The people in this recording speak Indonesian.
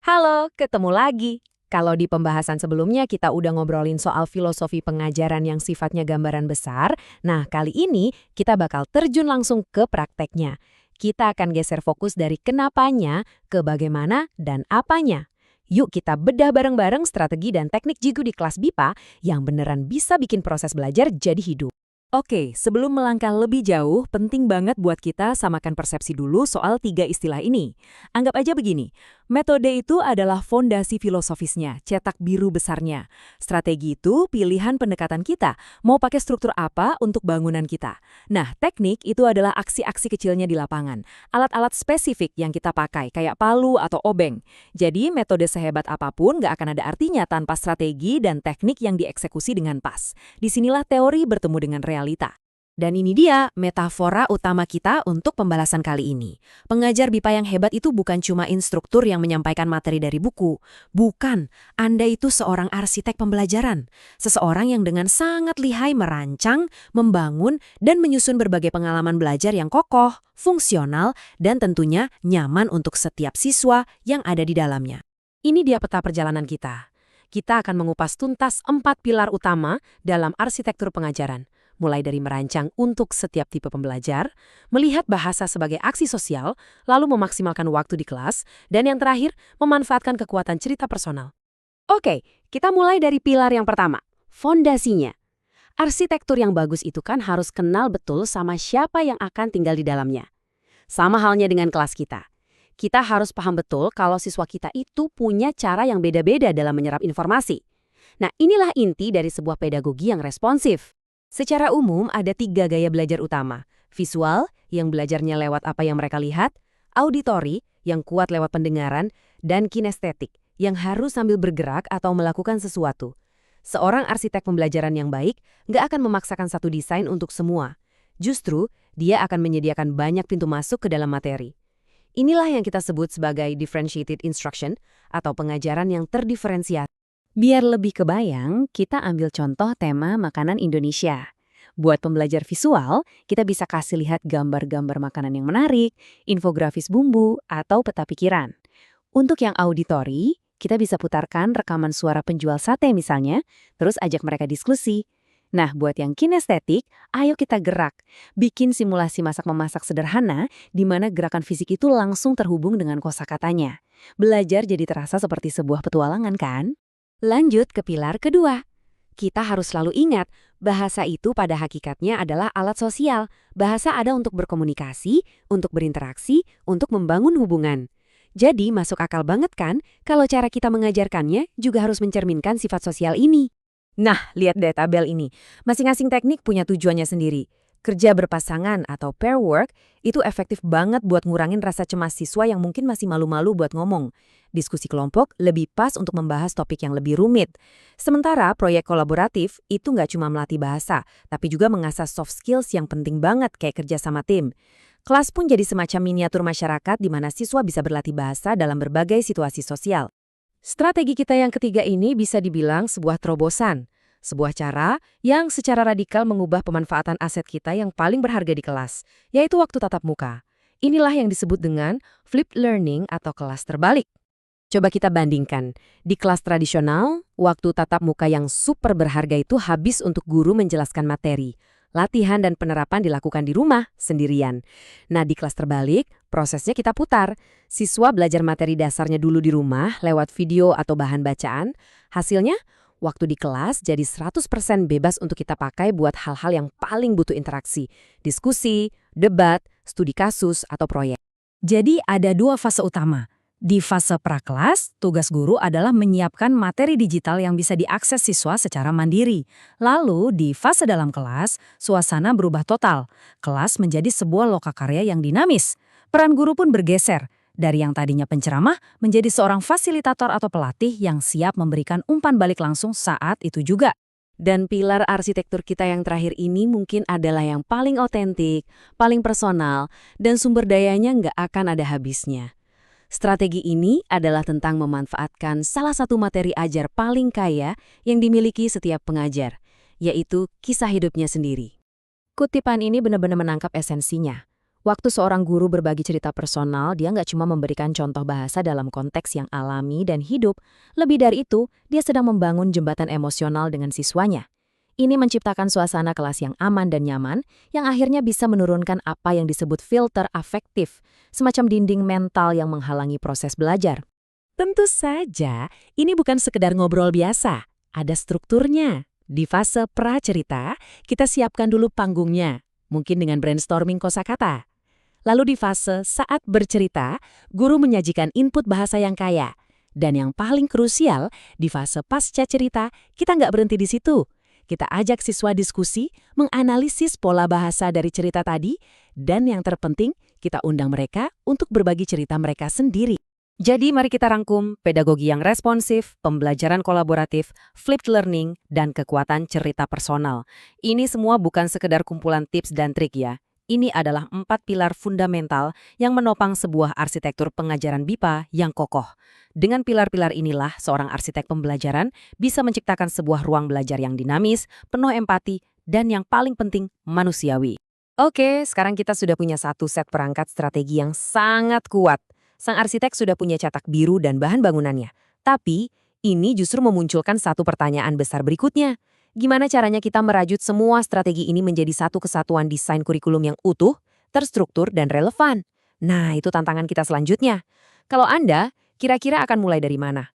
Halo, ketemu lagi. Kalau di pembahasan sebelumnya kita udah ngobrolin soal filosofi pengajaran yang sifatnya gambaran besar, nah kali ini kita bakal terjun langsung ke prakteknya. Kita akan geser fokus dari kenapanya ke bagaimana dan apanya. Yuk kita bedah bareng-bareng strategi dan teknik jigu di kelas BIPA yang beneran bisa bikin proses belajar jadi hidup. Oke, sebelum melangkah lebih jauh, penting banget buat kita samakan persepsi dulu soal tiga istilah ini. Anggap aja begini, metode itu adalah fondasi filosofisnya, cetak biru besarnya. Strategi itu pilihan pendekatan kita, mau pakai struktur apa untuk bangunan kita. Nah, teknik itu adalah aksi-aksi kecilnya di lapangan, alat-alat spesifik yang kita pakai, kayak palu atau obeng. Jadi, metode sehebat apapun nggak akan ada artinya tanpa strategi dan teknik yang dieksekusi dengan pas. Disinilah teori bertemu dengan realita. Dan ini dia metafora utama kita untuk pembahasan kali ini. Pengajar BIPA yang hebat itu bukan cuma instruktur yang menyampaikan materi dari buku. Bukan, Anda itu seorang arsitek pembelajaran. Seseorang yang dengan sangat lihai merancang, membangun, dan menyusun berbagai pengalaman belajar yang kokoh, fungsional, dan tentunya nyaman untuk setiap siswa yang ada di dalamnya. Ini dia peta perjalanan kita. Kita akan mengupas tuntas 4 pilar utama dalam arsitektur pengajaran. Mulai dari merancang untuk setiap tipe pembelajar, melihat bahasa sebagai aksi sosial, lalu memaksimalkan waktu di kelas, dan yang terakhir, memanfaatkan kekuatan cerita personal. Oke, kita mulai dari pilar yang pertama, fondasinya. Arsitektur yang bagus itu kan harus kenal betul sama siapa yang akan tinggal di dalamnya. Sama halnya dengan kelas kita. Kita harus paham betul kalau siswa kita itu punya cara yang beda-beda dalam menyerap informasi. Nah, inilah inti dari sebuah pedagogi yang responsif. Secara umum, ada 3 gaya belajar utama. Visual, yang belajarnya lewat apa yang mereka lihat, auditori, yang kuat lewat pendengaran, dan kinestetik, yang harus sambil bergerak atau melakukan sesuatu. Seorang arsitek pembelajaran yang baik nggak akan memaksakan satu desain untuk semua. Justru, dia akan menyediakan banyak pintu masuk ke dalam materi. Inilah yang kita sebut sebagai differentiated instruction, atau pengajaran yang terdiferensiasi. Biar lebih kebayang, kita ambil contoh tema makanan Indonesia. Buat pembelajar visual, kita bisa kasih lihat gambar-gambar makanan yang menarik, infografis bumbu, atau peta pikiran. Untuk yang auditori, kita bisa putarkan rekaman suara penjual sate misalnya, terus ajak mereka diskusi. Nah, buat yang kinestetik, ayo kita gerak. Bikin simulasi masak-memasak sederhana, di mana gerakan fisik itu langsung terhubung dengan kosakatanya. Belajar jadi terasa seperti sebuah petualangan, kan? Lanjut ke pilar kedua. Kita harus selalu ingat, bahasa itu pada hakikatnya adalah alat sosial. Bahasa ada untuk berkomunikasi, untuk berinteraksi, untuk membangun hubungan. Jadi masuk akal banget kan kalau cara kita mengajarkannya juga harus mencerminkan sifat sosial ini. Nah, lihat deh tabel ini. Masing-masing teknik punya tujuannya sendiri. Kerja berpasangan atau pair work itu efektif banget buat ngurangin rasa cemas siswa yang mungkin masih malu-malu buat ngomong. Diskusi kelompok lebih pas untuk membahas topik yang lebih rumit. Sementara proyek kolaboratif itu nggak cuma melatih bahasa, tapi juga mengasah soft skills yang penting banget kayak kerja sama tim. Kelas pun jadi semacam miniatur masyarakat di mana siswa bisa berlatih bahasa dalam berbagai situasi sosial. Strategi kita yang ketiga ini bisa dibilang sebuah terobosan. Sebuah cara yang secara radikal mengubah pemanfaatan aset kita yang paling berharga di kelas, yaitu waktu tatap muka. Inilah yang disebut dengan flipped learning atau kelas terbalik. Coba kita bandingkan. Di kelas tradisional, waktu tatap muka yang super berharga itu habis untuk guru menjelaskan materi. Latihan dan penerapan dilakukan di rumah, sendirian. Nah, di kelas terbalik, prosesnya kita putar. Siswa belajar materi dasarnya dulu di rumah lewat video atau bahan bacaan. Hasilnya, waktu di kelas jadi 100% bebas untuk kita pakai buat hal-hal yang paling butuh interaksi. Diskusi, debat, studi kasus, atau proyek. Jadi ada 2 fase utama. Di fase prakelas, tugas guru adalah menyiapkan materi digital yang bisa diakses siswa secara mandiri. Lalu, di fase dalam kelas, suasana berubah total. Kelas menjadi sebuah lokakarya yang dinamis. Peran guru pun bergeser. Dari yang tadinya penceramah, menjadi seorang fasilitator atau pelatih yang siap memberikan umpan balik langsung saat itu juga. Dan pilar arsitektur kita yang terakhir ini mungkin adalah yang paling otentik, paling personal, dan sumber dayanya nggak akan ada habisnya. Strategi ini adalah tentang memanfaatkan salah satu materi ajar paling kaya yang dimiliki setiap pengajar, yaitu kisah hidupnya sendiri. Kutipan ini benar-benar menangkap esensinya. Waktu seorang guru berbagi cerita personal, dia nggak cuma memberikan contoh bahasa dalam konteks yang alami dan hidup. Lebih dari itu, dia sedang membangun jembatan emosional dengan siswanya. Ini menciptakan suasana kelas yang aman dan nyaman, yang akhirnya bisa menurunkan apa yang disebut filter afektif, semacam dinding mental yang menghalangi proses belajar. Tentu saja, ini bukan sekedar ngobrol biasa. Ada strukturnya. Di fase pracerita, kita siapkan dulu panggungnya, mungkin dengan brainstorming kosakata. Lalu di fase saat bercerita, guru menyajikan input bahasa yang kaya. Dan yang paling krusial, di fase pasca cerita, kita nggak berhenti di situ. Kita ajak siswa diskusi, menganalisis pola bahasa dari cerita tadi, dan yang terpenting, kita undang mereka untuk berbagi cerita mereka sendiri. Jadi mari kita rangkum pedagogi yang responsif, pembelajaran kolaboratif, flipped learning, dan kekuatan cerita personal. Ini semua bukan sekedar kumpulan tips dan trik ya. Ini adalah 4 pilar fundamental yang menopang sebuah arsitektur pengajaran BIPA yang kokoh. Dengan pilar-pilar inilah, seorang arsitek pembelajaran bisa menciptakan sebuah ruang belajar yang dinamis, penuh empati, dan yang paling penting, manusiawi. Oke, sekarang kita sudah punya satu set perangkat strategi yang sangat kuat. Sang arsitek sudah punya cetak biru dan bahan bangunannya. Tapi, ini justru memunculkan satu pertanyaan besar berikutnya. Gimana caranya kita merajut semua strategi ini menjadi satu kesatuan desain kurikulum yang utuh, terstruktur, dan relevan? Nah, itu tantangan kita selanjutnya. Kalau Anda, kira-kira akan mulai dari mana?